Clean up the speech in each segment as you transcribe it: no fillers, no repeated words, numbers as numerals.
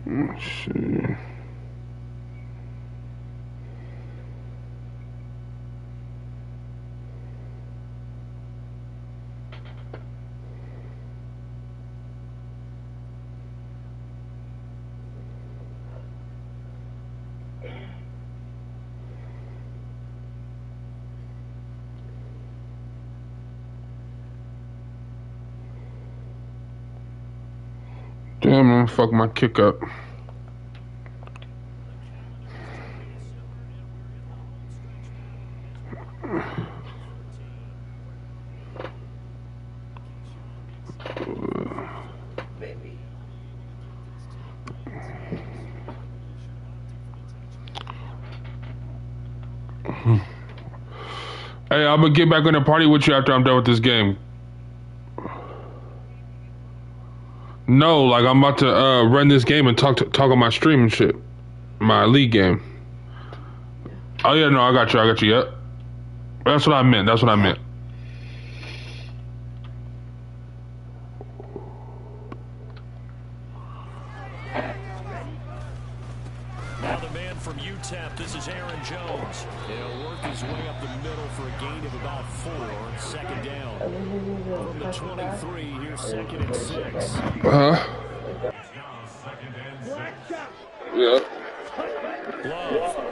Let's see. Damn, I'm gonna fuck my kick up. Hey, I'm gonna get back on the party with you after I'm done with this game. No, like I'm about to run this game and talk on my stream and shit. My league game. Oh yeah, no, I got you. Yep. That's what I meant. Now the man from UTEP, this is Aaron Jones. He'll work his way up the middle for a gain of about 4. Second down. From the 23, here's 2nd and 6. Yeah. Love.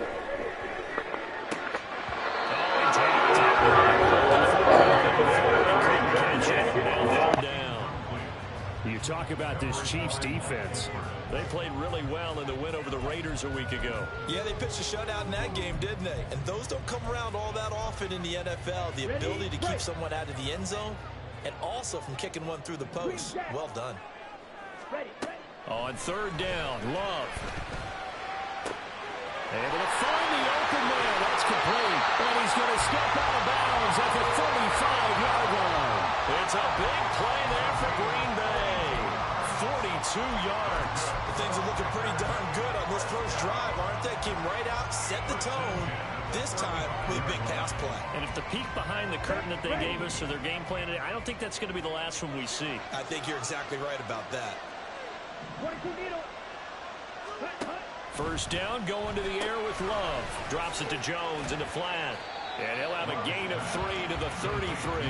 You talk about this Chiefs defense. They played really well in the win over the Raiders a week ago. Yeah, they pitched a shutout in that game, didn't they? And those don't come around all that often in the NFL. The ability to keep someone out of the end zone and also from kicking one through the post. Well done. On 3rd down, Love. Able to find the open man. That's complete. And he's going to step out of bounds at the 35-yard line. It's a big play there for Green Bay. 42 yards. Things are looking pretty darn good on this first drive, aren't they? Came right out, set the tone, this time with a big pass play. And if the peek behind the curtain that they gave us or their game plan, I don't think that's going to be the last one we see. I think you're exactly right about that. First down, going to the air with Love. Drops it to Jones in the flat. And he'll have a gain of 3 to the 33.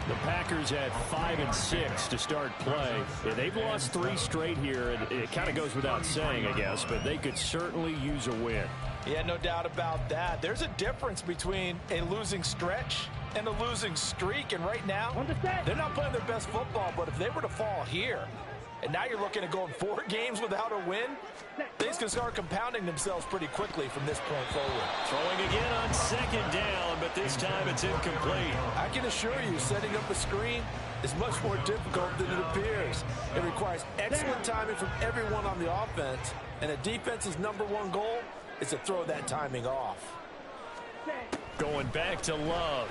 The Packers had 5 and 6 to start play. Yeah, they've lost 3 straight here. It kind of goes without saying, I guess, but they could certainly use a win. Yeah, no doubt about that. There's a difference between a losing stretch and a losing streak, and right now, they're not playing their best football, but if they were to fall here, and now you're looking at going 4 games without a win, things can start compounding themselves pretty quickly from this point forward. Throwing again on 2nd down, but this time it's incomplete. I can assure you, setting up a screen is much more difficult than it appears. It requires excellent timing from everyone on the offense, and a defense's #1 goal is to throw that timing off. Going back to Love.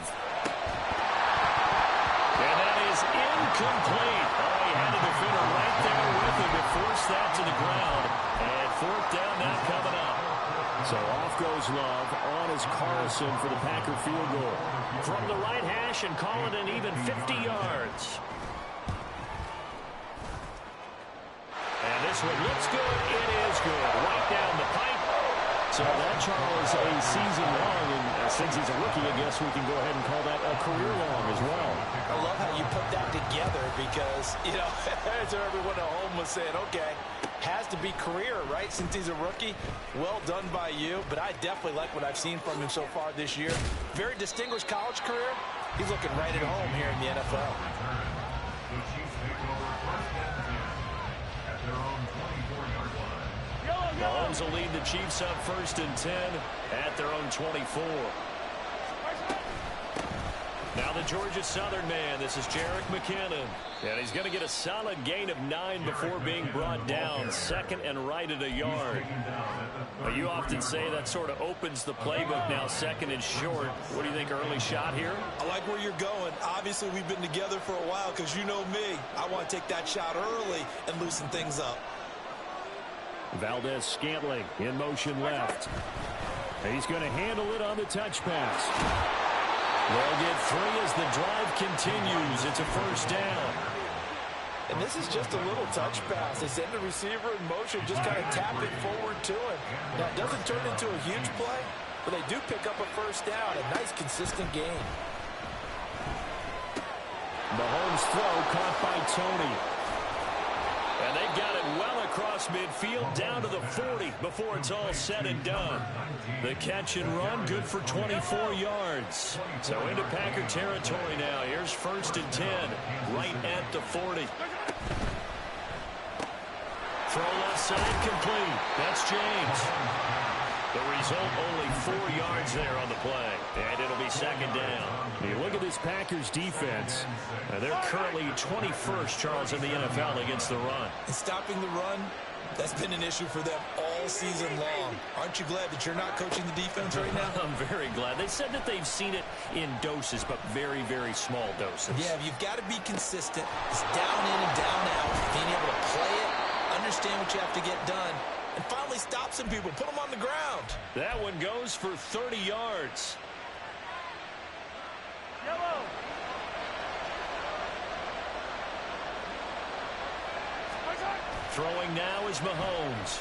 And that is incomplete. Oh, he had a defender right there with him to force that to the ground. And 4th down now coming up. So off goes Love. On is Carlson for the Packer field goal. From the right hash and call it an even 50 yards. And this one looks good. It is good. Right down the pipe. So that, Charles, a season long, and since he's a rookie, I guess we can go ahead and call that a career long as well. I love how you put that together because, you know, as everyone at home was saying, okay, has to be career, right, since he's a rookie. Well done by you, but I definitely like what I've seen from him so far this year. Very distinguished college career. He's looking right at home here in the NFL. Mahomes will lead the Chiefs up 1st and 10 at their own 24. Now the Georgia Southern man, this is Jerick McKinnon. And he's going to get a solid gain of 9 before being brought down. 2nd and right at a yard. Well, you often say that sort of opens the playbook now, 2nd and short. What do you think, early shot here? I like where you're going. Obviously, we've been together for a while because you know me. I want to take that shot early and loosen things up. Valdez-Scantling in motion left. He's going to handle it on the touch pass. They'll get 3 as the drive continues. It's a first down. And this is just a little touch pass. They send the receiver in motion, just kind of tap it forward to him. Now, it doesn't turn into a huge play, but they do pick up a first down. A nice, consistent gain. Mahomes' throw caught by Tony. And they've got it well across midfield down to the 40 before it's all said and done. The catch and run good for 24 yards. So into Packer territory now. Here's 1st and 10 right at the 40. Throw left side complete. That's James. The result, only 4 yards there on the play. And it'll be 2nd down. You look at this Packers defense. They're currently 21st, Charles, in the NFL against the run. And stopping the run, that's been an issue for them all season long. Aren't you glad that you're not coaching the defense right now? I'm very glad. They said that they've seen it in doses, but very, very small doses. Yeah, you've got to be consistent. It's down in and down out. Being able to play it, understand what you have to get done, and finally stop some people, put them on the ground. That one goes for 30 yards. Yellow. Throwing now is Mahomes.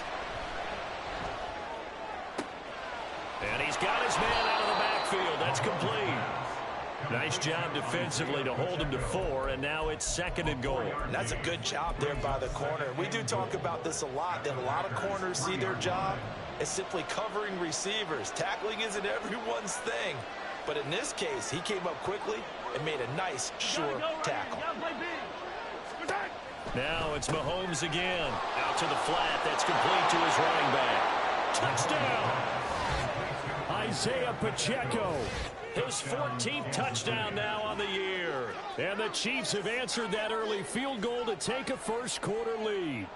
And he's got his man out of the backfield. That's complete. Nice job defensively to hold him to 4, and now it's 2nd and goal. That's a good job there by the corner. We do talk about this a lot, that a lot of corners see their job as simply covering receivers. Tackling isn't everyone's thing. But in this case, he came up quickly and made a nice, sure tackle. Now it's Mahomes again. Out to the flat. That's complete to his running back. Touchdown! Isaiah Pacheco. His 14th touchdown now on the year. And the Chiefs have answered that early field goal to take a first-quarter lead.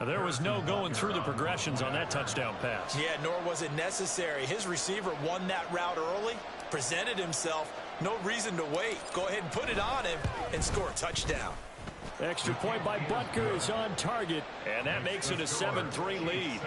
There was no going through the progressions on that touchdown pass. Yeah, nor was it necessary. His receiver won that route early, presented himself. No reason to wait. Go ahead and put it on him and score a touchdown. Extra point by Butker is on target, and that makes it a 7-3 lead.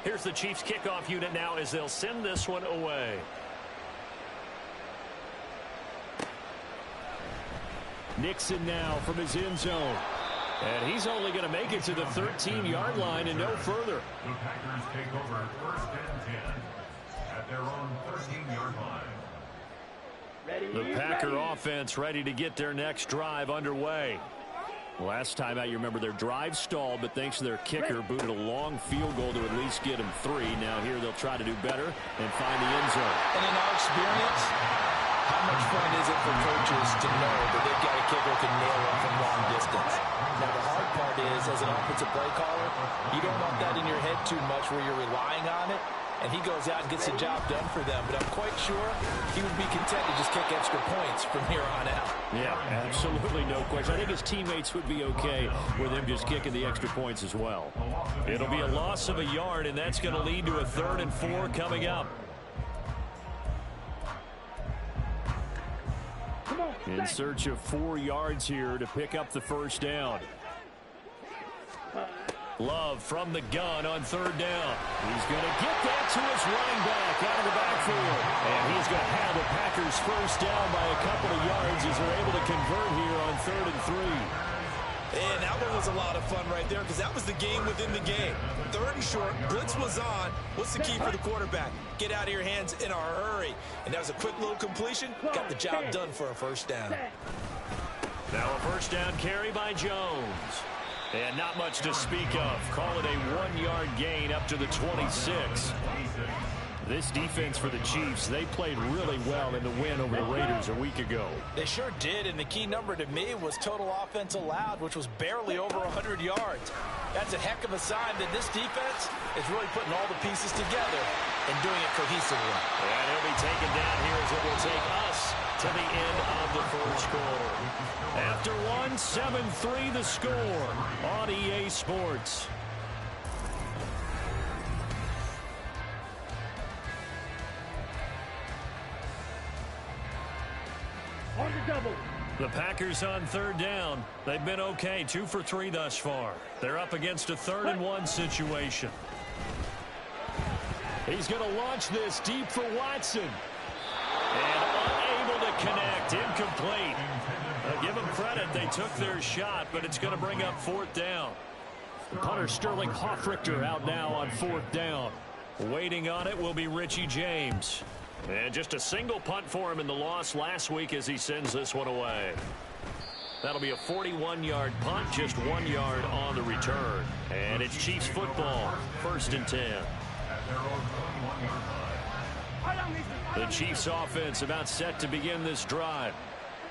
Here's the Chiefs kickoff unit now as they'll send this one away. Nixon now from his end zone. And he's only going to make it to the 13-yard line and no further. The Packers take over 1st and 10 at their own 13-yard line. The Packer offense ready to get their next drive underway. Last time out, you remember their drive stalled, but thanks to their kicker, booted a long field goal to at least get them 3. Now here they'll try to do better and find the end zone. And in our experience, how much fun is it for coaches to know that they've got a kicker who can nail it from long distance? Now the hard part is, as an offensive play caller, you don't want that in your head too much where you're relying on it. And he goes out and gets the job done for them. But I'm quite sure he would be content to just kick extra points from here on out. Yeah, absolutely no question. I think his teammates would be okay with him just kicking the extra points as well. It'll be a loss of a yard, and that's going to lead to a 3rd and 4 coming up. In search of 4 yards here to pick up the first down. Love from the gun on 3rd down. He's going to get that to his running back out of the backfield. And he's going to have the Packers first down by a couple of yards as they're able to convert here on 3rd and 3. And that one was a lot of fun right there because that was the game within the game. 3rd and short, blitz was on. What's the key for the quarterback? Get out of your hands in a hurry. And that was a quick little completion. Got the job done for a first down. Now a first down carry by Jones. And not much to speak of. Call it a 1-yard gain up to the 26. This defense for the Chiefs, they played really well in the win over the Raiders a week ago. They sure did, and the key number to me was total offense allowed, which was barely over 100 yards. That's a heck of a sign that this defense is really putting all the pieces together and doing it cohesively. And he'll be taken down here as it will take us to the end of the first quarter. After one, 7-3 the score on EA Sports. On the double. The Packers on third down. They've been okay, 2 for 3 thus far. They're up against a 3rd-and-1 situation. He's going to launch this deep for Watson. And unable to connect, incomplete. Give them credit, they took their shot, but it's going to bring up 4th down. The punter Sterling Hoffrichter out now on 4th down. Waiting on it will be Richie James. And just a single punt for him in the loss last week as he sends this one away. That'll be a 41-yard punt, just 1 yard on the return. And it's Chiefs football, 1st and 10. The Chiefs offense about set to begin this drive.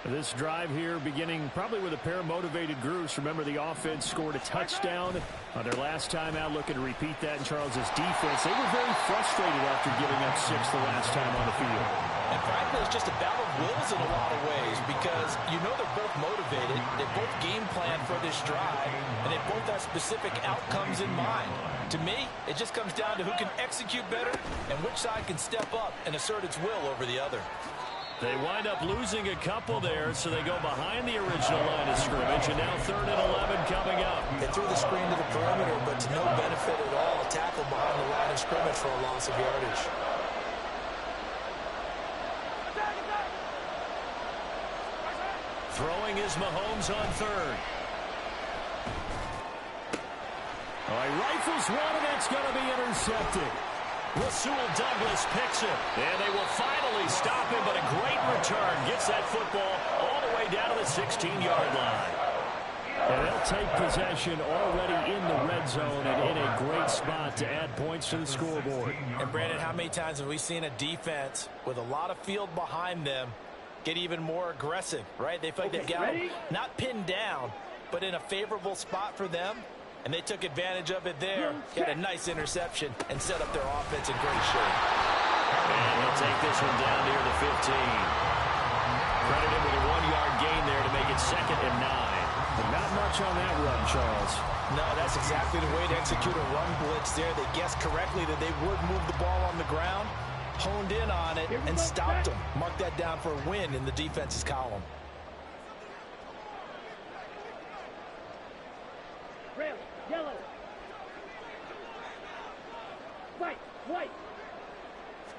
This drive here beginning probably with a pair of motivated groups. Remember, the offense scored a touchdown on their last time out, looking to repeat that in Charles's defense. They were very frustrated after giving up 6 the last time on the field. And frankly, it's just a battle of wills in a lot of ways because you know they're both motivated, they both game plan for this drive, and they both have specific outcomes in mind. To me, it just comes down to who can execute better and which side can step up and assert its will over the other. They wind up losing a couple there, so they go behind the original line of scrimmage, and now 3rd and 11 coming up. They threw the screen to the perimeter, but to no benefit at all. Tackle behind the line of scrimmage for a loss of yardage. Throwing is Mahomes on 3rd. All right, rifles one, and that's going to be intercepted. Rasul Douglas picks it, and they will finally stop him, but a great return gets that football all the way down to the 16-yard line. And they'll take possession already in the red zone and in a great spot to add points to the scoreboard. And Brandon, how many times have we seen a defense with a lot of field behind them get even more aggressive, right? They feel like they've got them not pinned down, but in a favorable spot for them. And they took advantage of it there. Got a nice interception and set up their offense in great shape. And he'll take this one down near the 15. Credit him with a 1-yard gain there to make it 2nd and 9. But not much on that run, Charles. No, that's exactly the way to execute a run blitz there. They guessed correctly that they would move the ball on the ground, honed in on it, and stopped them. Mark that down for a win in the defense's column. Red, yellow. White.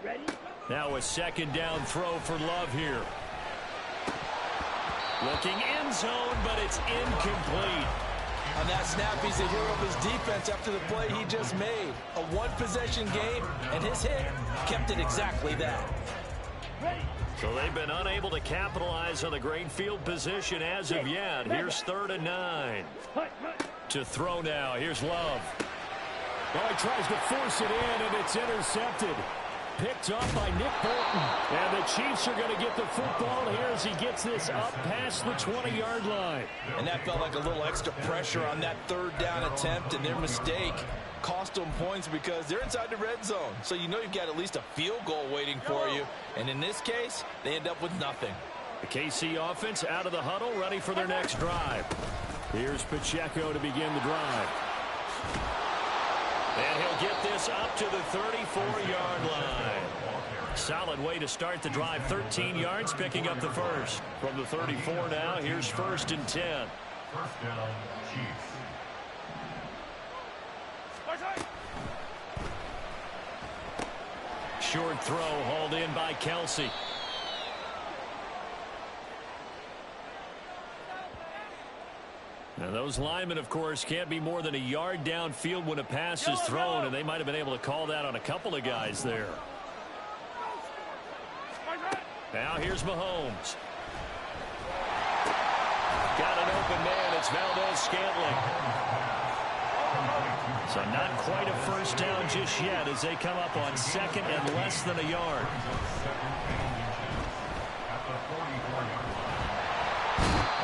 Ready? Now a 2nd down throw for Love here. Looking end zone, but it's incomplete. On that snap, he's the hero of his defense after the play he just made. A one-possession game, and his hit kept it exactly that. So they've been unable to capitalize on the great field position as of yet. Here's 3rd and 9. To throw now. Here's Love. Oh, he tries to force it in, and it's intercepted. Picked up by Nick Bolton. And the Chiefs are going to get the football here as he gets this up past the 20-yard line. And that felt like a little extra pressure on that 3rd down attempt, and their mistake cost them points because they're inside the red zone. So you know you've got at least a field goal waiting for you. And in this case, they end up with nothing. The KC offense out of the huddle, ready for their next drive. Here's Pacheco to begin the drive. And he'll get this up to the 34-yard line. Solid way to start the drive. 13 yards, picking up the first. From the 34 now, here's 1st and 10. 1st down, Chiefs. Short throw hauled in by Kelsey. Now those linemen, of course, can't be more than a yard downfield when a pass is thrown, and they might have been able to call that on a couple of guys there. Now here's Mahomes. Got an open man. It's Valdez-Scantling. So not quite a 1st down just yet as they come up on 2nd and less than a yard.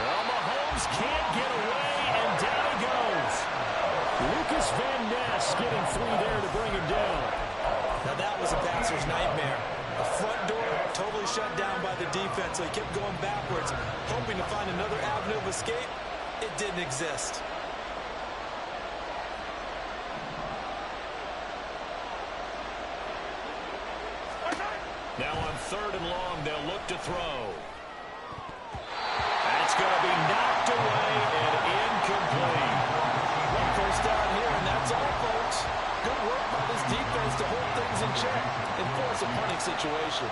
Well, Mahomes can't get away, and down he goes. Lucas Van Ness getting 3 there to bring him down. Now that was a passer's nightmare. The front door totally easily shut down by the defense, so he kept going backwards, hoping to find another avenue of escape. It didn't exist. Now on 3rd and long, they'll look to throw. That's going to be knocked away and incomplete. One first down here, and that's all, folks. Good work by this defense to hold things in check and force a punting situation.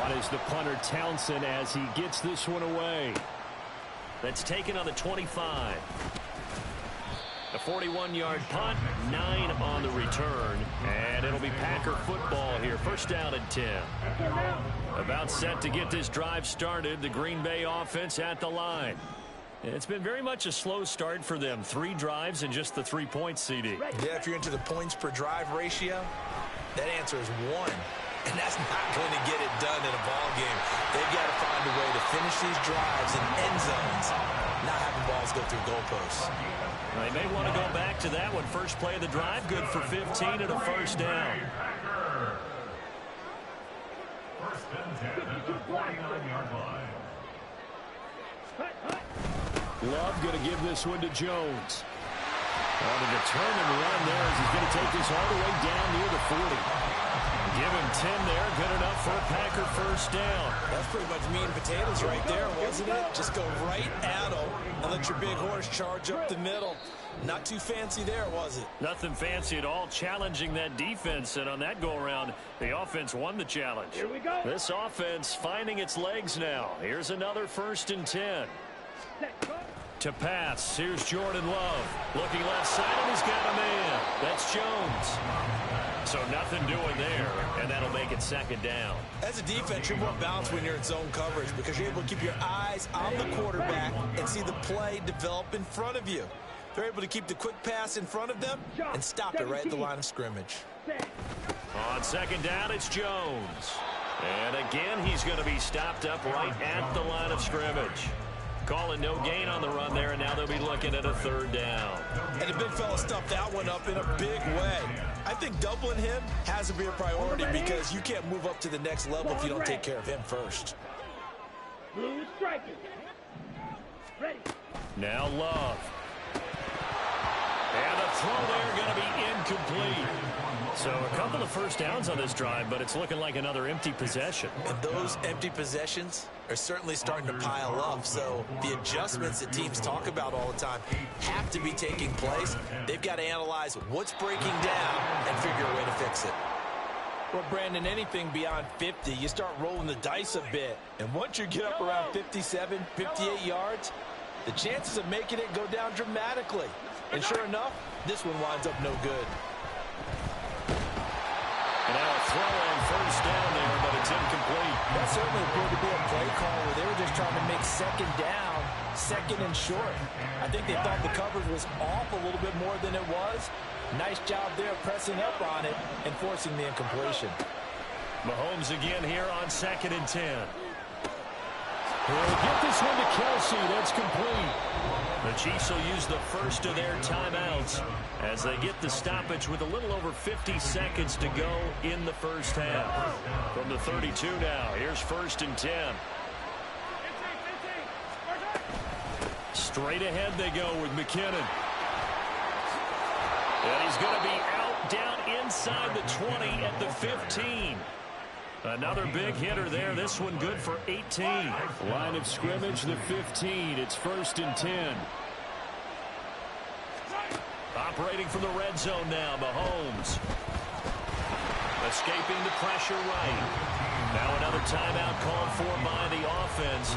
On is the punter Townsend as he gets this one away. That's taken on the 25. A 41-yard punt, 9 on the return, and it'll be Packer football here. First down and 10. About set to get this drive started, the Green Bay offense at the line. It's been very much a slow start for them. 3 drives and just the 3 points, CD. Yeah, if you're into the points per drive ratio, that answer is 1. And that's not going to get it done in a ball game. They've got to find a way to finish these drives in end zones, not having balls go through goalposts. They may want to go back to that one. First play of the drive, good for 15 and a first down. First and 10 at the 49-yard line. Love going to give this one to Jones. On the turn and run there as he's going to take this all the way down near the 40. Give him 10 there, good enough for a Packer first down. That's pretty much meat and potatoes right there, wasn't it? Just go right at them and let your big horse charge up the middle. Not too fancy there, was it? Nothing fancy at all, challenging that defense, and on that go-around, the offense won the challenge. Here we go. This offense finding its legs now. Here's another 1st and 10. To pass, here's Jordan Love. Looking left side, and he's got a man. That's Jones. So nothing doing there, and that'll make it 2nd down. As a defense, you're more balanced when you're in zone coverage because you're able to keep your eyes on the quarterback and see the play develop in front of you. They're able to keep the quick pass in front of them and stop it right at the line of scrimmage. On 2nd down, it's Jones. And again, he's going to be stopped up right at the line of scrimmage. Calling no gain on the run there, and now they'll be looking at a 3rd down. And the big fella stuffed that one up in a big way. I think doubling him has to be a priority because you can't move up to the next level if you don't take care of him first. Blue striking. Ready. Now Love. And the throw there going to be incomplete. So a couple of first downs on this drive, but it's looking like another empty possession. And those empty possessions are certainly starting to pile up. So the adjustments that teams talk about all the time have to be taking place. They've got to analyze what's breaking down and figure a way to fix it. Well, Brandon, anything beyond 50, you start rolling the dice a bit. And once you get up around 57, 58 yards, the chances of making it go down dramatically. And sure enough, this one winds up no good. And now a throw on 1st down there, but it's incomplete. That certainly appeared to be a play call where they were just trying to make 2nd down, 2nd and short. I think they thought the coverage was off a little bit more than it was. Nice job there pressing up on it and forcing the incompletion. Mahomes again here on 2nd and 10. He'll get this one to Kelsey. That's complete. The Chiefs will use the first of their timeouts as they get the stoppage with a little over 50 seconds to go in the first half. From the 32 now, here's 1st and 10. Straight ahead they go with McKinnon. And he's going to be out down inside the 20 at the 15. Another big hitter there. This one good for 18. Line of scrimmage, the 15. It's 1st and 10. Operating from the red zone now, Mahomes. Escaping the pressure right. Now another timeout called for by the offense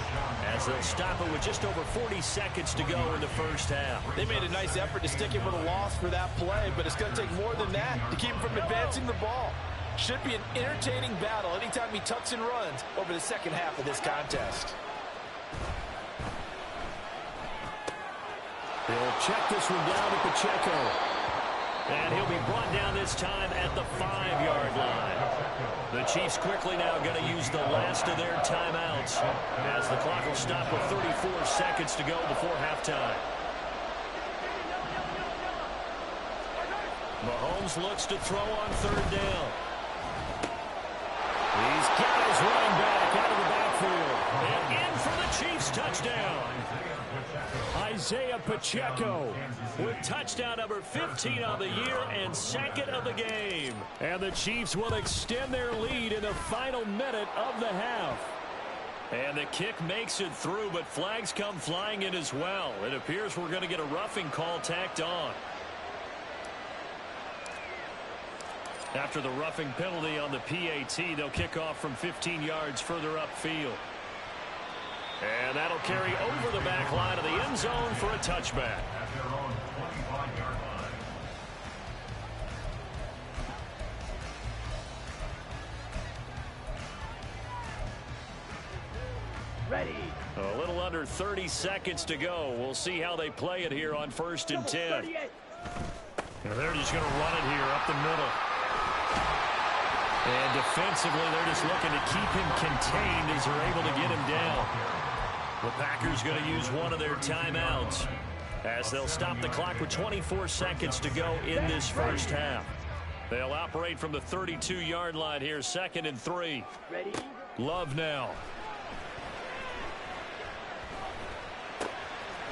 as they'll stop it with just over 40 seconds to go in the first half. They made a nice effort to stick him with a loss for that play, but it's going to take more than that to keep him from advancing the ball. Should be an entertaining battle anytime he tucks and runs over the 2nd half of this contest. He'll check this one down to Pacheco. And he'll be brought down this time at the 5-yard line. The Chiefs quickly now going to use the last of their timeouts as the clock will stop with 34 seconds to go before halftime. Mahomes looks to throw on 3rd down. got his running back out of the backfield. And in for the Chiefs touchdown. Isaiah Pacheco with touchdown number 15 on the year and second of the game. And the Chiefs will extend their lead in the final minute of the half. And the kick makes it through, but flags come flying in as well. It appears we're going to get a roughing call tacked on. After the roughing penalty on the PAT, they'll kick off from 15 yards further upfield. And that'll carry over the back line of the end zone for a touchback. At their own 25-yard line. Ready. A little under 30 seconds to go. We'll see how they play it here on 1st and 10. 38. And they're just going to run it here up the middle. And defensively, they're just looking to keep him contained as they're able to get him down. The Packers going to use one of their timeouts as they'll stop the clock with 24 seconds to go in this first half. They'll operate from the 32-yard line here, 2nd and 3. Ready. Love now.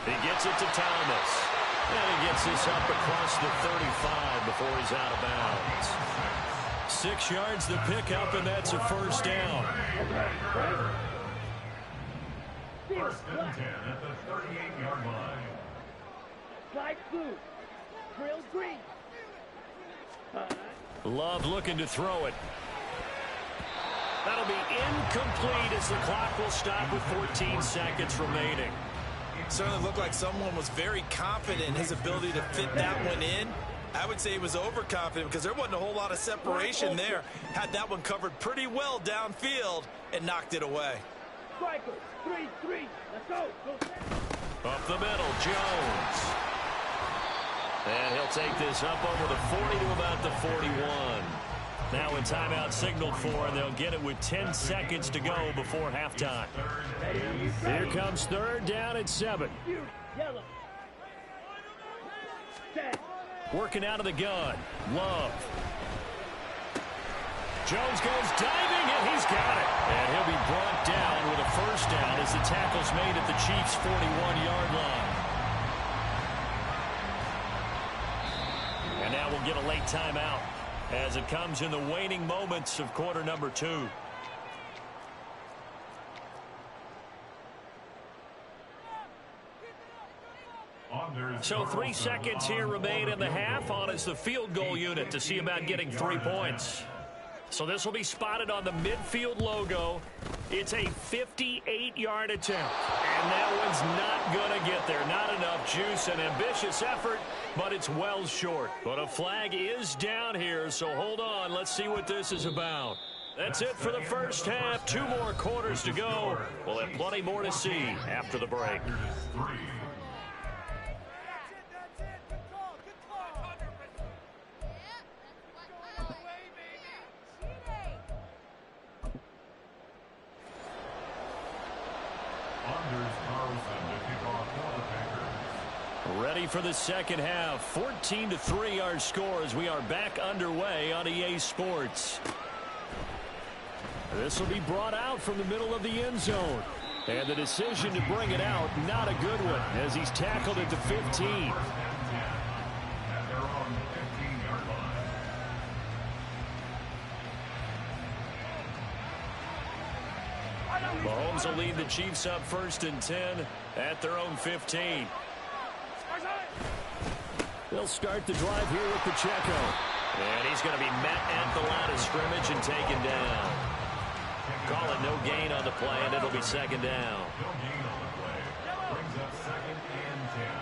He gets it to Thomas. And he gets this up across the 35 before he's out of bounds. 6 yards to pick up, and that's a first down. First and 10 at the 38-yard line. Slide blue. Drill green. Love looking to throw it. That'll be incomplete as the clock will stop with 14 seconds remaining. Certainly looked like someone was very confident in his ability to fit that one in. I would say he was overconfident because there wasn't a whole lot of separation there. Had that one covered pretty well downfield and knocked it away. Striker. 3-3. Let's go. Up the middle, Jones. And he'll take this up over the 40 to about the 41. Now a timeout signaled for, and they'll get it with 10 seconds to go before halftime. Here comes 3rd down at 7. Yellow. Set. Working out of the gun. Love. Jones goes diving, and he's got it. And he'll be brought down with a first down as the tackle's made at the Chiefs' 41-yard line. And now we'll get a late timeout as it comes in the waning moments of quarter number 2. So 3 seconds here remain in the half on as the field goal unit to see about getting 3 points. So this will be spotted on the midfield logo. It's a 58-yard attempt. And that one's not going to get there. Not enough juice. An ambitious effort, but it's well short. But a flag is down here, so hold on. Let's see what this is about. That's it for the first half. 2 more quarters to go. We'll have plenty more to see after the break. Ready for the second half. 14-3 our score as we are back underway on EA Sports. This will be brought out from the middle of the end zone. And the decision to bring it out, not a good one, as he's tackled at the 15. Mahomes will lead the Chiefs up 1st and 10 at their own 15. They'll start the drive here with Pacheco. And he's going to be met at the line of scrimmage and taken down. Call it no gain on the play, and it'll be 2nd down. No gain on the play. Brings up 2nd and 10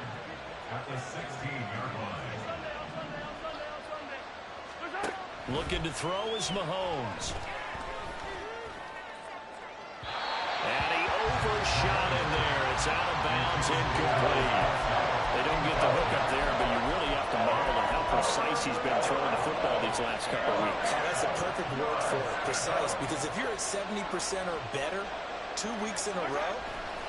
at the 16-yard line. Looking to throw is Mahomes. And he overshot in there. It's out of bounds, incomplete. They don't get the hook up there, but you really have to marvel at how precise he's been throwing the football these last couple of weeks. That's a perfect word for it, precise, because if you're at 70% or better 2 weeks in a row,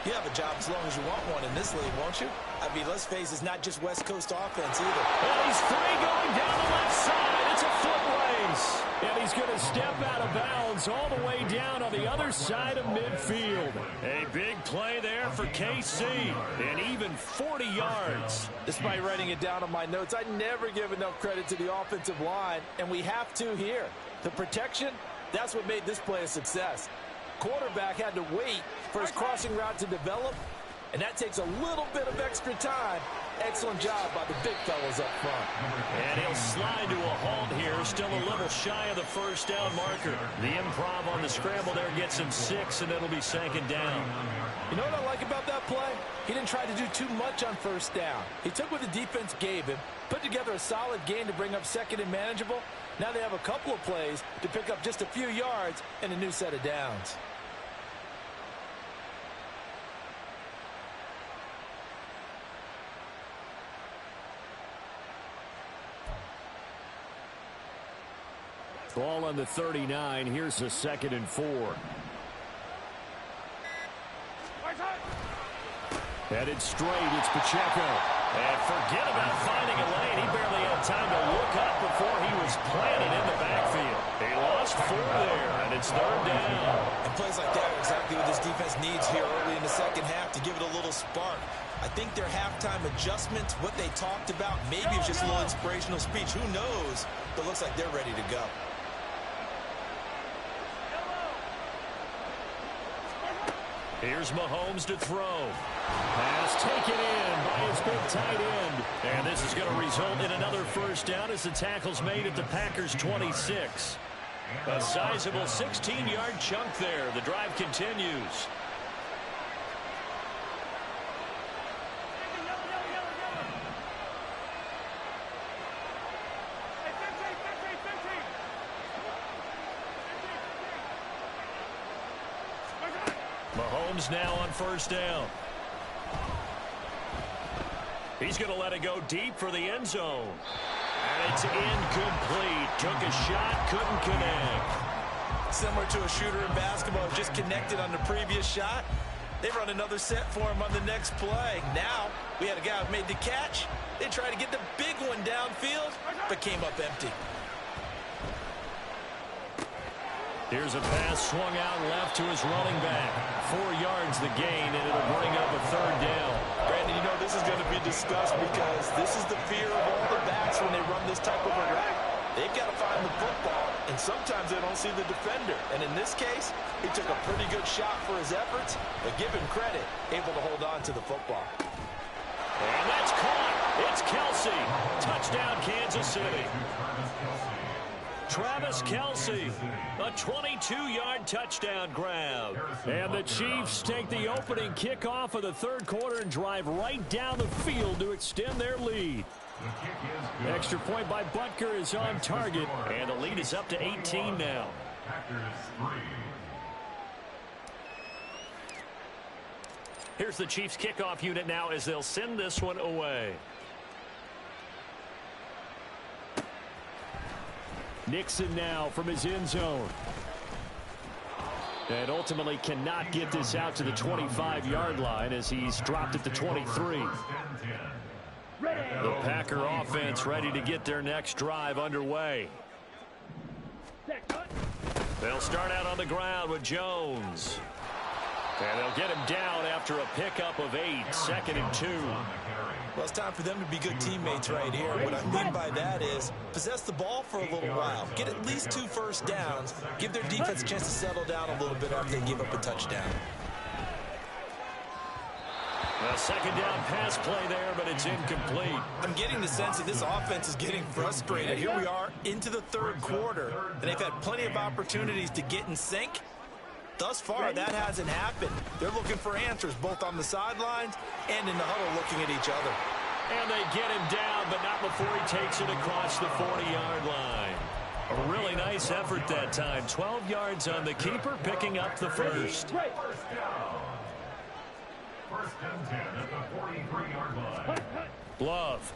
you have a job as long as you want one in this league, won't you? I mean, let's face it, it's not just West Coast offense either. And he's free going down the left side. It's a foot race. And he's going to step out of bounds all the way down on the other side of midfield. A big play there for KC, and even 40 yards. Despite writing it down on my notes, I never give enough credit to the offensive line, and we have to here. The protection, that's what made this play a success. Quarterback had to wait for his crossing route to develop, and that takes a little bit of extra time. Excellent job by the big fellas up front. And he'll slide to a halt here, still a little shy of the first down marker. The improv on the scramble there gets him 6, and it'll be second down. You know what I like about that play? He didn't try to do too much on first down. He took what the defense gave him, put together a solid gain to bring up second and manageable. Now they have a couple of plays to pick up just a few yards and a new set of downs. Ball on the 39. Here's a 2nd and 4. Headed straight. It's Pacheco. And forget about finding a lane. He barely had time to look up before he was planted in the backfield. He lost 4 there, and it's 3rd down. And plays like that are exactly what this defense needs here early in the second half to give it a little spark. I think their halftime adjustments, what they talked about, maybe it was just a little inspirational speech. Who knows? But it looks like they're ready to go. Here's Mahomes to throw. Pass taken in by his big tight end. And this is going to result in another first down as the tackle's made at the Packers' 26. A sizable 16-yard chunk there. The drive continues. Mahomes now on first down. He's going to let it go deep for the end zone. And it's incomplete. Took a shot, couldn't connect. Similar to a shooter in basketball, just connected on the previous shot. They run another set for him on the next play. Now, we had a guy who made the catch. They tried to get the big one downfield, but came up empty. Here's a pass swung out left to his running back. 4 yards the gain, and it'll bring up a 3rd down. Brandon, you know this is going to be discussed because this is the fear of all the backs when they run this type of a route. They've got to find the football, and sometimes they don't see the defender. And in this case, he took a pretty good shot for his efforts, but give him credit, able to hold on to the football. And that's caught. It's Kelsey. Touchdown, Kansas City. Travis Kelsey, a 22-yard touchdown grab. And the Chiefs take the opening kickoff of the 3rd quarter and drive right down the field to extend their lead. Extra point by Butker is on target, and the lead is up to 18 now. Here's the Chiefs kickoff unit now as they'll send this one away. Nixon now from his end zone. And ultimately cannot get this out to the 25-yard line as he's dropped at the 23. The Packer offense ready to get their next drive underway. They'll start out on the ground with Jones. And they'll get him down after a pickup of 8, 2nd and 2. Well, it's time for them to be good teammates right here. What I mean by that is possess the ball for a little while. Get at least 2 first downs. Give their defense a chance to settle down a little bit after they give up a touchdown. A 2nd down pass play there, but it's incomplete. I'm getting the sense that this offense is getting frustrated. Here we are into the 3rd quarter, and they've had plenty of opportunities to get in sync. Thus far, that hasn't happened. They're looking for answers both on the sidelines and in the huddle looking at each other. And they get him down, but not before he takes it across the 40-yard line. A really nice effort that time. 12 yards on the keeper, picking up the first. First and 10 at the 43-yard line. Love.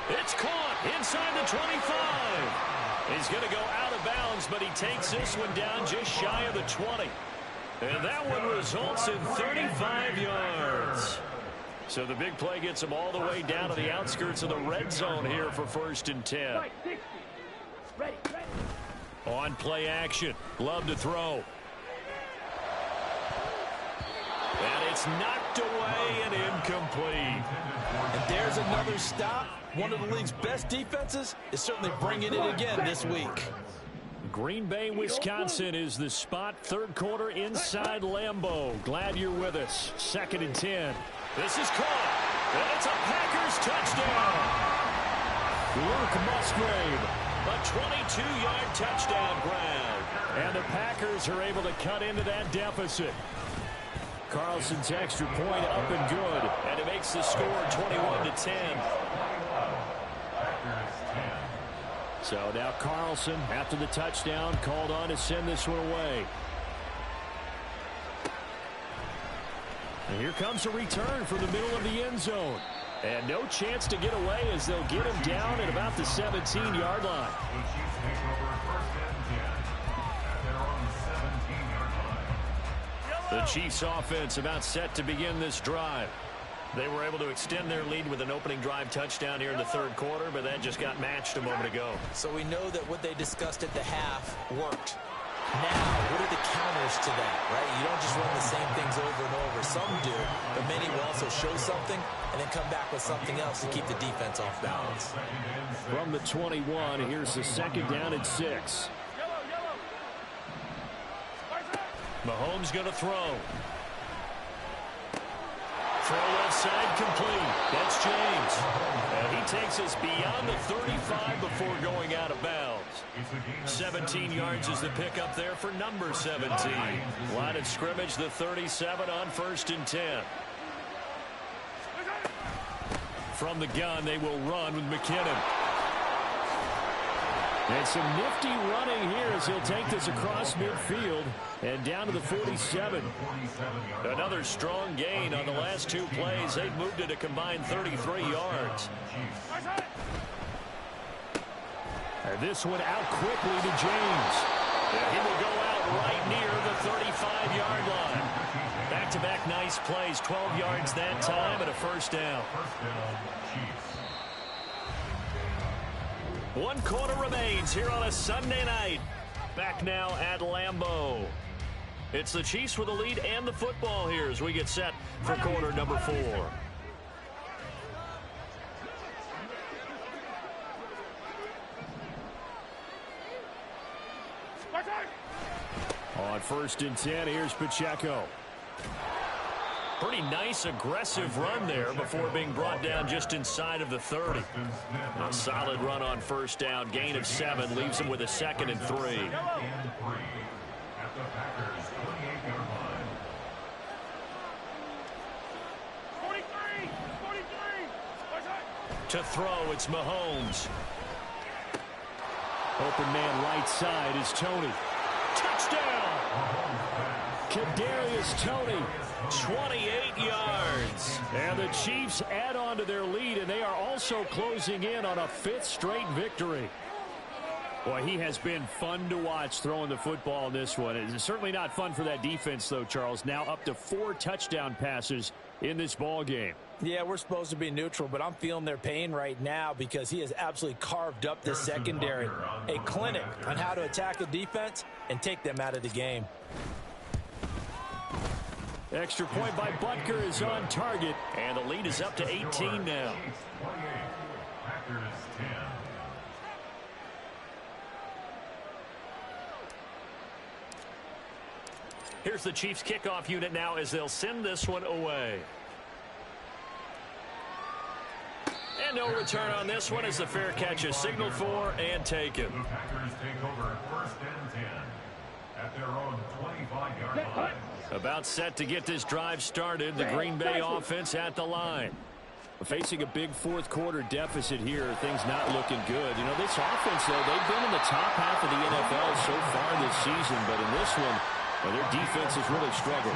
It's caught inside the 25. He's going to go out of bounds, but he takes this one down just shy of the 20. And that one results in 35 yards. So the big play gets them all the way down to the outskirts of the red zone here for 1st and 10. Ready. On play action. Love to throw. And it's knocked away and incomplete. And there's another stop. One of the league's best defenses is certainly bringing it again this week. Green Bay, Wisconsin is the spot. 3rd quarter inside Lambeau. Glad you're with us. 2nd and 10. This is caught. And it's a Packers touchdown. Luke Musgrave, a 22-yard touchdown grab. And the Packers are able to cut into that deficit. Carlson's extra point up and good. And it makes the score 21-10. So now Carlson, after the touchdown, called on to send this one away. And here comes a return from the middle of the end zone. And no chance to get away as they'll get him down at about the 17-yard line. The Chiefs offense about set to begin this drive. They were able to extend their lead with an opening drive touchdown here in the 3rd quarter, but that just got matched a moment ago. So we know that what they discussed at the half worked. Now, what are the counters to that, right? You don't just run the same things over and over. Some do, but many will also show something and then come back with something else to keep the defense off balance. From the 21, here's the 2nd down and 6. Mahomes going to throw. Throw left side complete. That's James. And he takes us beyond the 35 before going out of bounds. 17 yards is the pickup there for number 17. Line of scrimmage, the 37 on 1st and 10. From the gun, they will run with McKinnon. And some nifty running here as he'll take this across midfield and down to the 47. Another strong gain on the last 2 plays. They've moved it a combined 33 yards. And this one out quickly to James. And he will go out right near the 35-yard line. Back-to-back nice plays, 12 yards that time and a 1st down. 1 quarter remains here on a Sunday night. Back now at Lambeau. It's the Chiefs with the lead and the football here as we get set for quarter number 4. On 1st and 10, here's Pacheco. Pretty nice, aggressive run there before being brought down just inside of the 30. A solid run on 1st down. Gain of 7 leaves him with a 2nd and 3. To throw, it's Mahomes. Open man right side is Tony. Touchdown! Kadarius Toney. 28 yards. And the Chiefs add on to their lead, and they are also closing in on a 5th straight victory. Boy, he has been fun to watch throwing the football in this one. It's certainly not fun for that defense, though, Charles. Now up to 4 touchdown passes in this ball game. Yeah, we're supposed to be neutral, but I'm feeling their pain right now because he has absolutely carved up the secondary. A clinic on how to attack a defense and take them out of the game. Extra point by Butker is on target, and the lead is up to 18 now. Here's the Chiefs kickoff unit now as they'll send this one away. And no return on this one as the fair catch is signaled for and taken. The Packers take over 1st and 10 at their own 25-yard line. About set to get this drive started. The Green Bay offense at the line. Facing a big 4th quarter deficit here. Things not looking good. You know, this offense, though, they've been in the top half of the NFL so far this season. But in this one, well, their defense has really struggled.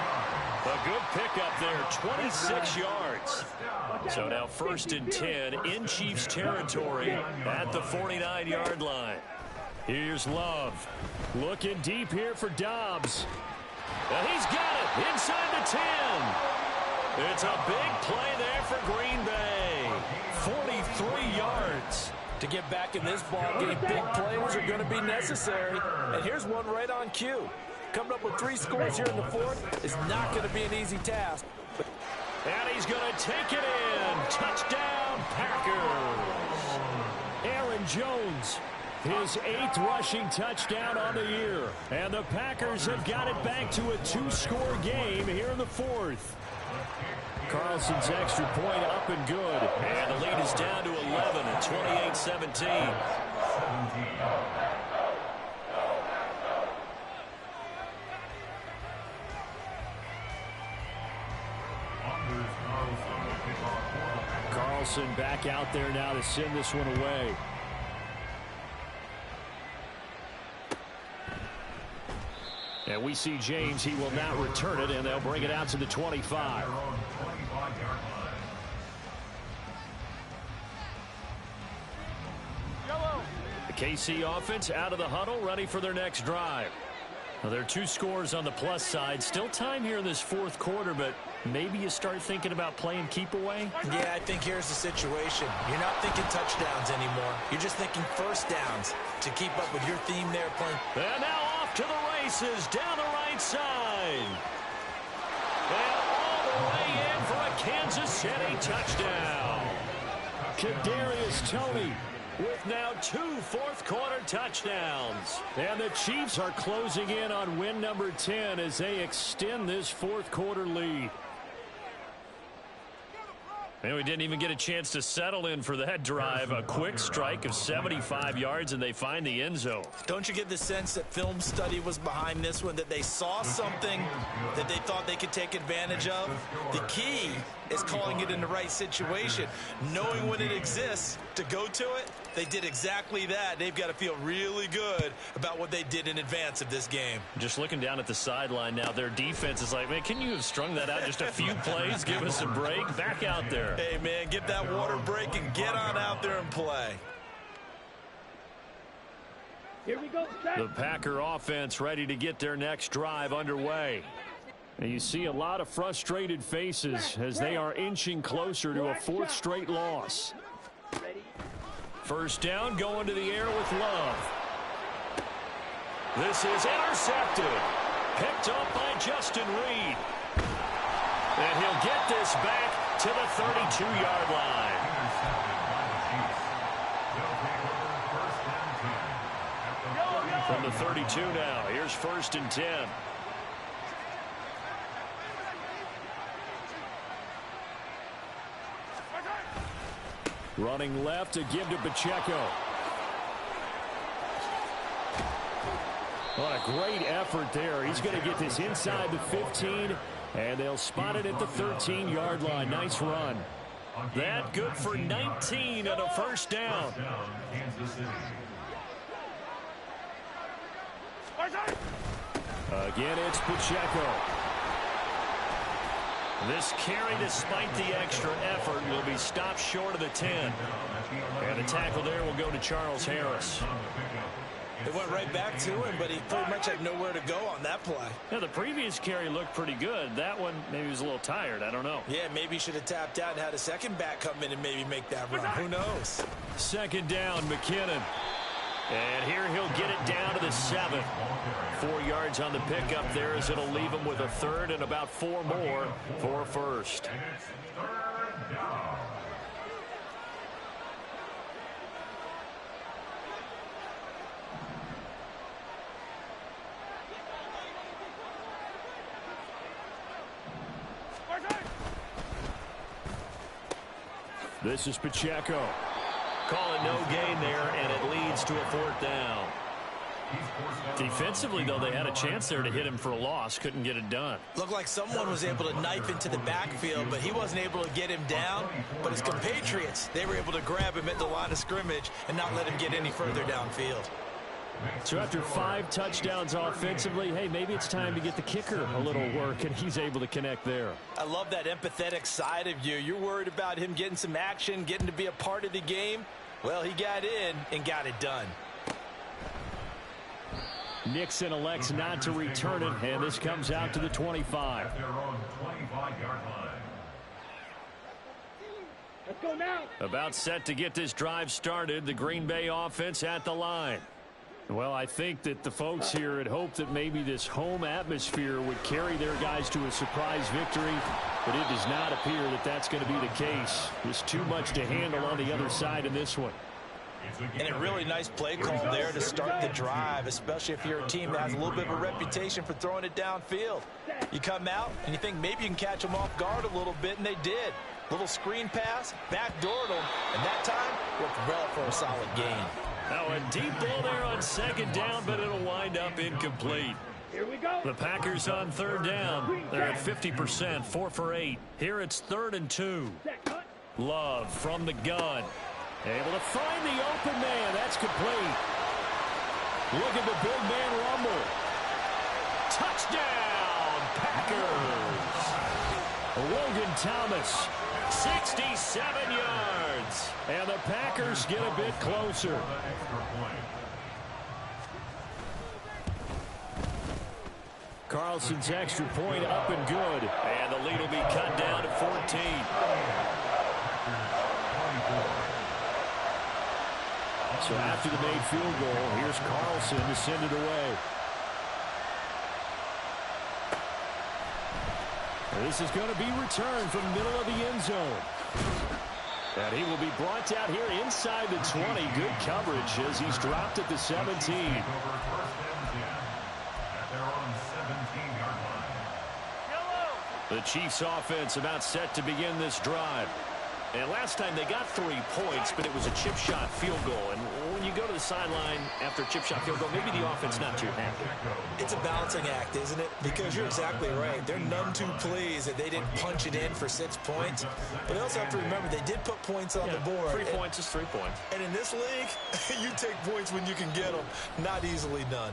A good pickup there, 26 yards. So now 1st and 10 in Chiefs territory at the 49-yard line. Here's Love. Looking deep here for Dobbs. And he's got it inside the 10. It's a big play there for Green Bay. 43 yards. To get back in this ball game, big plays are going to be necessary. And here's one right on cue. Coming up with 3 scores here in the fourth is not going to be an easy task. And he's going to take it in. Touchdown, Packers. Aaron Jones, his 8th rushing touchdown on the year. And the Packers have got it back to a 2-score game here in the fourth. Carlson's extra point up and good. And the lead is down to 11 at 28-17. Carlson back out there now to send this one away. And we see James. He will not return it, and they'll bring it out to the 25. The KC offense out of the huddle, ready for their next drive. Now, there are 2 scores on the plus side. Still time here in this fourth quarter, but maybe you start thinking about playing keep away? Yeah, I think here's the situation. You're not thinking touchdowns anymore. You're just thinking first downs to keep up with your theme there playing. And now off to the races down the right side. And all the way in for a Kansas City touchdown. Kadarius Toney with now 2 fourth-quarter touchdowns. And the Chiefs are closing in on win number 10 as they extend this fourth-quarter lead. And we didn't even get a chance to settle in for that drive. A quick strike of 75 yards, and they find the end zone. Don't you get the sense that film study was behind this one, that they saw something that they thought they could take advantage of? The key is calling it in the right situation, knowing when it exists to go to it. They did exactly that. They've got to feel really good about what they did in advance of this game. Just looking down at the sideline now, their defense is like, man, can you have strung that out just a few plays? Give us a break. Back out there. Hey, man, get that water break and get on out there and play. Here we go, set. The Packer offense ready to get their next drive underway. And you see a lot of frustrated faces as they are inching closer to a 4th straight loss. Ready. First down, going to the air with Love. This is intercepted. Picked up by Justin Reed. And he'll get this back to the 32-yard line. From the 32 now, here's 1st and 10. Running left to give to Pacheco. What a great effort there. He's going to get this inside the 15, and they'll spot it at the 13-yard line. Nice run. That good for 19 and a first down. Again, it's Pacheco. This carry, despite the extra effort, will be stopped short of the 10. And the tackle there will go to Charles Harris. It went right back to him, but he pretty much had nowhere to go on that play. Now, the previous carry looked pretty good. That one, maybe he was a little tired. I don't know. Yeah, maybe he should have tapped out and had a second back come in and maybe make that run. Who knows? Second down, McKinnon. And here he'll get it down to the 7. 4 yards on the pickup there as it'll leave him with a 3rd and about 4 more for a first. This is Pacheco. Call it no gain there, and it leads to a 4th down. Defensively, though, they had a chance there to hit him for a loss. Couldn't get it done. Looked like someone was able to knife into the backfield, but he wasn't able to get him down. But his compatriots, they were able to grab him at the line of scrimmage and not let him get any further downfield. So after 5 touchdowns offensively, hey, maybe it's time to get the kicker a little work, and he's able to connect there. I love that empathetic side of you. You're worried about him getting some action, getting to be a part of the game. Well, he got in and got it done. Nixon elects not to return it, and this comes out to the 25. At their own 25-yard line. Let's go now. About set to get this drive started, the Green Bay offense at the line. Well, I think that the folks here had hoped that maybe this home atmosphere would carry their guys to a surprise victory, but it does not appear that that's going to be the case. There's too much to handle on the other side in this one. And a really nice play call there to start the drive, especially if you're a team that has a little bit of a reputation for throwing it downfield. You come out and you think maybe you can catch them off guard a little bit, and they did. Little screen pass, backdoored them, and that time worked well for a solid gain. Now a deep ball there on second down, but it'll wind up incomplete. Here we go. The Packers on third down. They're at 50%, 4 for 8. Here it's 3rd and 2. Love from the gun. Able to find the open man. That's complete. Look at the big man rumble. Touchdown, Packers. Logan Thomas, 67 yards. And the Packers get a bit closer. Carlson's extra point up and good. And the lead will be cut down to 14. So after the made field goal, here's Carlson to send it away. This is going to be returned from the middle of the end zone. And he will be brought out here inside the 20. Good coverage as he's dropped at the 17. The Chiefs offense about set to begin this drive. And last time they got 3 points, but it was a chip shot field goal. And when you go to the sideline after a chip shot field goal, maybe the offense not too happy. It's a balancing act, isn't it? Because you're exactly right. They're none too pleased that they didn't punch it in for 6 points. But they also have to remember they did put points on the board. 3 points is 3 points. And in this league, you take points when you can get them. Not easily done.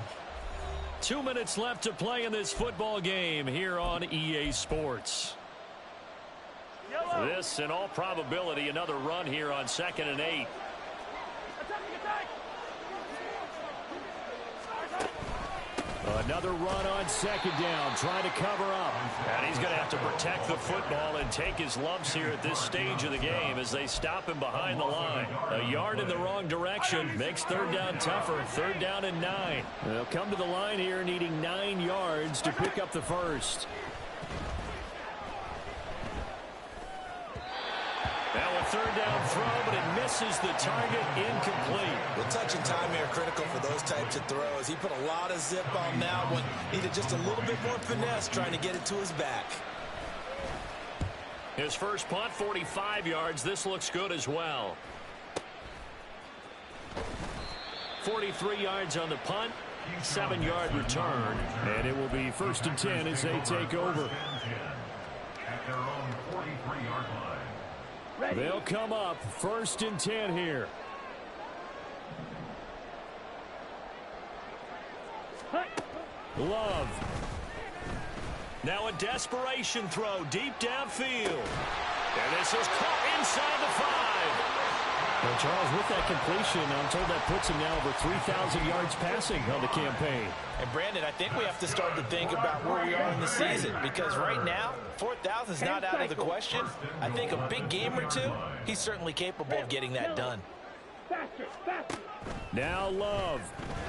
2 minutes left to play in this football game here on EA Sports. This, in all probability, another run here on 2nd and 8. Another run on 2nd down, trying to cover up. And he's going to have to protect the football and take his lumps here at this stage of the game as they stop him behind the line. A yard in the wrong direction makes 3rd down tougher. 3rd down and 9. They'll come to the line here needing 9 yards to pick up the first. Now a 3rd down throw, but it misses the target, incomplete. Well, touch and time here critical for those types of throws. He put a lot of zip on that one. Needed just a little bit more finesse trying to get it to his back. His first punt, 45 yards. This looks good as well. 43 yards on the punt, 7-yard return. And it will be 1st and 10 as they take over. At their own 43-yard line. They'll come up 1st and 10 here. Love. Now a desperation throw deep downfield. And this is caught inside the 5. Well, Charles, with that completion, I'm told that puts him now over 3,000 yards passing on the campaign. And Brandon, I think we have to start to think about where we are in the season, because right now 4,000 is not out of the question. I think a big game or 2, he's certainly capable of getting that done. Now Love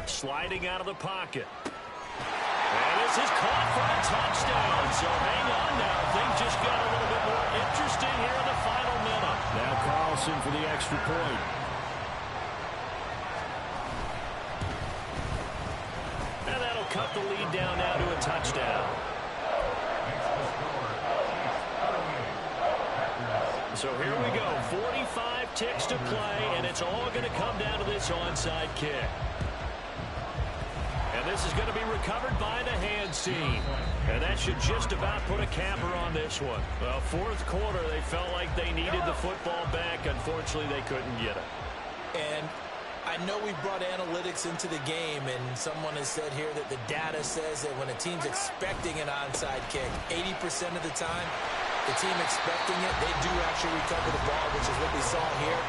sliding out of the pocket. And this is caught for a touchdown. So hang on now. Things just got a little bit more interesting here in the final minute. Now Carlson for the extra point. And that'll cut the lead down now to a touchdown. So here we go. 45 ticks to play, and it's all going to come down to this onside kick. And this is going to be recovered by the hands team. And that should just about put a capper on this one. Well, 4th quarter, they felt like they needed the football back. Unfortunately, they couldn't get it. And I know we brought analytics into the game, and someone has said here that the data says that when a team's expecting an onside kick, 80% of the time, the team expecting it, they do actually recover the ball, which is what we saw here.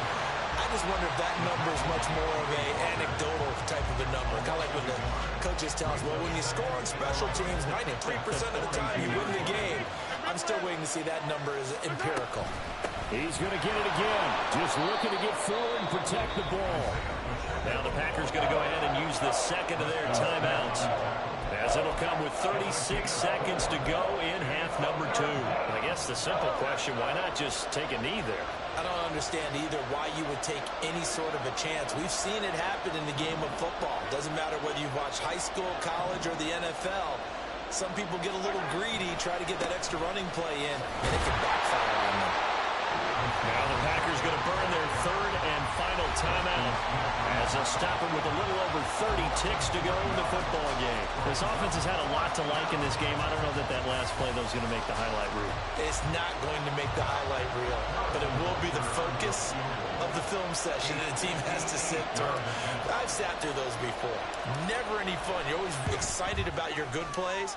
I just wonder if that number is much more of an anecdotal type of a number. Kind of like when the coaches tell us, well, when you score on special teams, 93% of the time you win the game. I'm still waiting to see that number is empirical. He's going to get it again. Just looking to get forward and protect the ball. Now the Packers going to go ahead and use the second of their timeouts, as it'll come with 36 seconds to go in half number 2. And I guess the simple question, why not just take a knee there? I don't understand either why you would take any sort of a chance. We've seen it happen in the game of football. Doesn't matter whether you've watched high school, college, or the NFL. Some people get a little greedy, try to get that extra running play in, and it can backfire on them. Now the Packers going to burn their third and final timeout, as they'll stop it with a little over 30 ticks to go in the football game. This offense has had a lot to like in this game. I don't know that that last play, though, is going to make the highlight reel. It's not going to make the highlight reel, but it will be the focus of the film session that the team has to sit through. I've sat through those before. Never any fun. You're always excited about your good plays,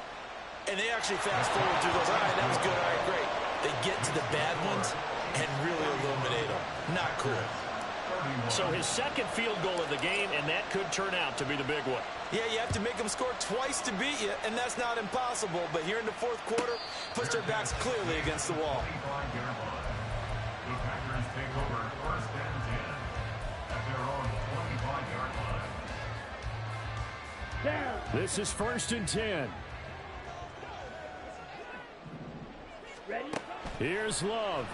and they actually fast forward through those. All right, that was good. All right, great. They get to the bad ones and really illuminate them. Not cool. So his second field goal of the game, and that could turn out to be the big one. Yeah, you have to make them score twice to beat you, and that's not impossible. But here in the fourth quarter, puts their backs clearly against the wall. The Packers take over first and 10 at their own 25-yard line. Down. This is first and 10. Ready? Here's Love.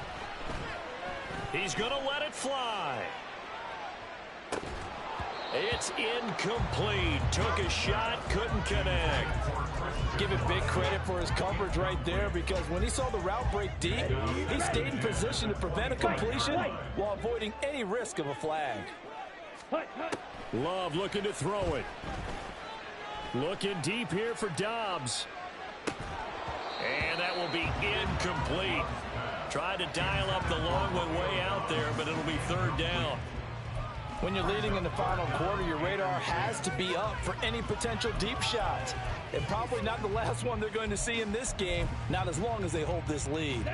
He's going to let it fly. It's incomplete. Took a shot, couldn't connect. Give it big credit for his coverage right there, because when he saw the route break deep, he stayed in position to prevent a completion while avoiding any risk of a flag. Hut, hut. Love looking to throw it. Looking deep here for Dobbs. And that will be incomplete. Tried to dial up the long way out there, but it'll be third down. When you're leading in the final quarter, your radar has to be up for any potential deep shots. And probably not the last one they're going to see in this game, not as long as they hold this lead.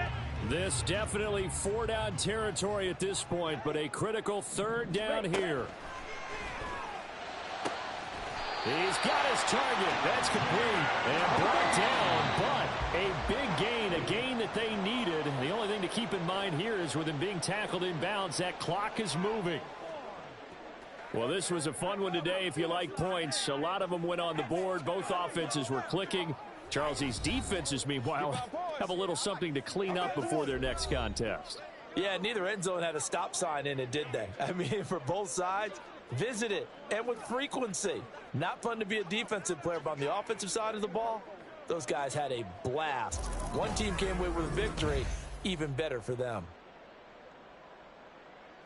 This definitely four-down territory at this point, but a critical third down here. He's got his target. That's complete and brought down, but a big gain, a gain that they needed. The only thing to keep in mind here is with him being tackled inbounds, that clock is moving. Well, this was a fun one today if you like points. A lot of them went on the board. Both offenses were clicking. Charles, these defenses, meanwhile, have a little something to clean up before their next contest. Yeah, neither end zone had a stop sign in it, did they? I mean, for both sides, visit it, and with frequency. Not fun to be a defensive player, but on the offensive side of the ball, those guys had a blast. One team came away with victory, even better for them.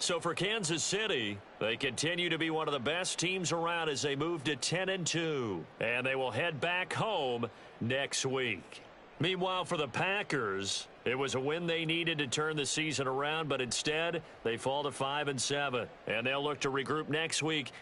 So for Kansas City, they continue to be one of the best teams around as they move to 10-2, and they will head back home next week. Meanwhile, for the Packers, it was a win they needed to turn the season around, but instead they fall to 5-7, and they'll look to regroup next week.